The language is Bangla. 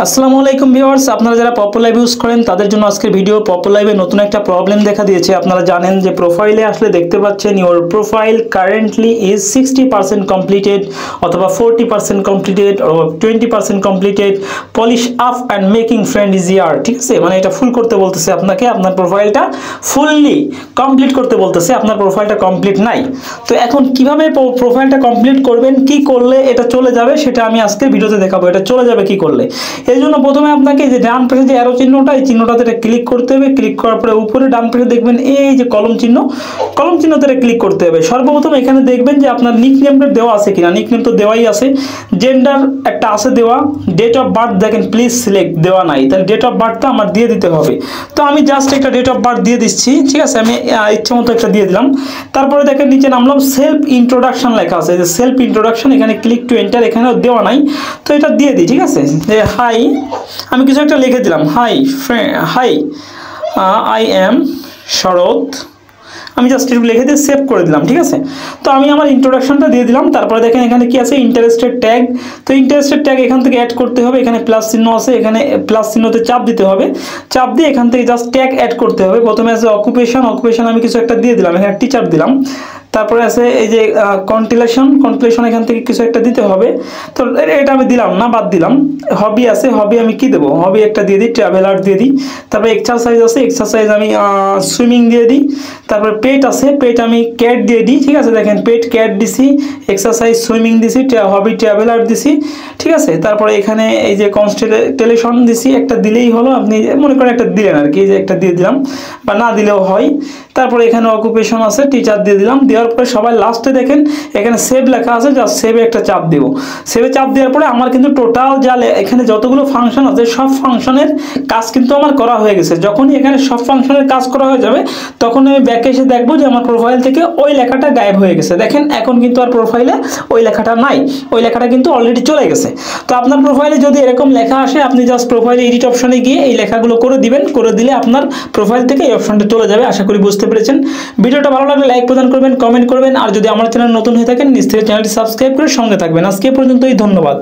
আসসালামু আলাইকুম ভিউয়ার্স, আপনারা যারা পপুলার লাইভ ইউজ করেন তাদের জন্য আজকের ভিডিও। পপুলার লাইভে নতুন একটা প্রবলেম দেখা দিয়েছে। আপনারা জানেন যে প্রোফাইলে আসলে দেখতে পাচ্ছেন your profile currently is 60% completed অথবা 40% কমপ্লিটেড ও 20% completed, polish up and making friend is year. ঠিক আছে, মানে এটা ফুল করতে বলতেছে আপনাকে, আপনার প্রোফাইলটা ফুললি কমপ্লিট করতে বলতেছে, আপনার প্রোফাইলটা কমপ্লিট নাই। তো এখন কিভাবে প্রোফাইলটা কমপ্লিট করবেন, কি করলে এটা চলে যাবে সেটা আমি আজকে ভিডিওতে দেখাবো। এটা চলে যাবে কি করলে, এই জন্য প্রথমে আপনাকে যে ডান পাশে যে অ্যারো চিহ্নটা, এই চিহ্নটাতে ক্লিক করতে হবে। ক্লিক করার পরে উপরে ডান পাশে দেখবেন এই যে কলম চিহ্নতে ক্লিক করতে হবে। সর্বপ্রথম এখানে দেখবেন যে আপনার নিকনেমটা দেওয়া আছে কিনা। নিকনেম তো দেওয়াই আছে, জেন্ডার একটা আছে দেওয়া, ডেট অফ বার্থ দেখেন প্লিজ সিলেক্ট দেওয়া নাই, তাহলে ডেট অফ বার্থটা আমার দিয়ে দিতে হবে। তো আমি জাস্ট একটা ডেট অফ বার্থ দিয়ে দিচ্ছি। ঠিক আছে, আমি ইচ্ছে মতো একটা দিয়ে দিলাম। তারপরে দেখেন নিচে নামলাম, সেলফ ইন্ট্রোডাকশন লেখা আছে, যে সেলফ ইন্ট্রোডাকশন, এখানে ক্লিক টু এন্টার, এখানেও দেওয়া নাই, তো এটা দিয়ে দিই। ঠিক আছে, যে হাই, আমি কিছু একটা লিখে দিলাম, hi friend, hi I am Sharat, আমি জাস্ট একটু লিখে দিয়ে সেভ করে দিলাম। ঠিক আছে, তো আমি আমার ইন্ট্রোডাকশনটা দিয়ে দিলাম। তারপরে দেখেন এখানে কি আছে, ইন্টারেস্টেড ট্যাগ। তো ইন্টারেস্টেড ট্যাগ এখান থেকে অ্যাড করতে হবে। এখানে প্লাস চিহ্ন আছে, এখানে প্লাস চিহ্নতে চাপ দিতে হবে। চাপ দিয়ে এখান থেকে জাস্ট ট্যাগ অ্যাড করতে হবে। প্রথমে আছে অকুপেশন আমি কিছু একটা দিয়ে দিলাম, এখানে টিচার দিলাম। তারপরে আছে এই যে কন্টিলেশন, এখান থেকে কিছু একটা দিতে হবে। তো এটা আমি দিলাম না, বাদ দিলাম। হবি আছে, হবি আমি কি দেবো, হবি একটা দিয়ে দিই, ট্রাভেলার দিয়ে দিই। তারপরে এক্সারসাইজ আছে, এক্সারসাইজ আমি সুইমিং দিয়ে দিই। তারপরে পেট আছে, পেট আমি ক্যাট দিয়ে দিই। ঠিক আছে, দেখেন পেট ক্যাট দিছি, এক্সারসাইজ সুইমিং দিছি, হবি ট্রাভেলার দিছি। ঠিক আছে, তারপরে এখানে এই যে কনস্টেলেশন দিছি, একটা দিলেই হলো। আপনি মনে করেন একটা দিলেন আর কি, যে একটা দিয়ে দিলাম, বা না দিলেও হয়। তারপরে এখানে অকুপেশন আছে, টিচার দিয়ে দিলাম। দেওয়ার পরে সবাই লাস্টে দেখেন এখানে সেভ লেখা আছে, জাস্ট সেভে একটা চাপ দেবো। সেভে চাপ দেওয়ার পরে আমার কিন্তু টোটাল যা এখানে যতগুলো ফাংশন আছে সব ফাংশনের কাজ কিন্তু আমার করা হয়ে গেছে। যখনই এখানে সব ফাংশনের কাজ করা হয়ে যাবে তখন আমি ব্যাকে এসে দেখবো যে আমার প্রোফাইল থেকে ওই লেখাটা গায়েব হয়ে গেছে। দেখেন এখন কিন্তু আর প্রোফাইলে ওই লেখাটা নাই, ওই লেখাটা কিন্তু অলরেডি চলে গেছে। তো আপনার প্রোফাইলে যদি এরকম লেখা আসে, আপনি জাস্ট প্রোফাইলে এডিট অপশনে গিয়ে এই লেখাগুলো করে দিবেন, করে দিলে আপনার প্রোফাইল থেকে এই অপশনটা চলে যাবে। আশা করি বুঝতে পেরেছেন। ভিডিওটা ভালো লাগলে লাইক প্রদান করবেন, কমেন্ট করবেন, আর যদি আমার চ্যানেল নতুন হয়ে থাকেন নিজ থেকে চ্যানেলটি সাবস্ক্রাইব করে সঙ্গে থাকবেন। আজকে পর্যন্তই, ধন্যবাদ।